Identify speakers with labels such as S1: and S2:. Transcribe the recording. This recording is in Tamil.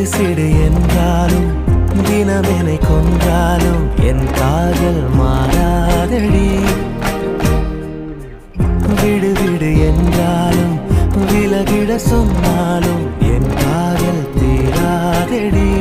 S1: சிடு என்றாலும் தினமெனை கொன்றாலும் என் காதல் மாறாதடி. விடு விடு என்றாலும் விலகிட சொன்னாலும் என் காதல் தீராதடி.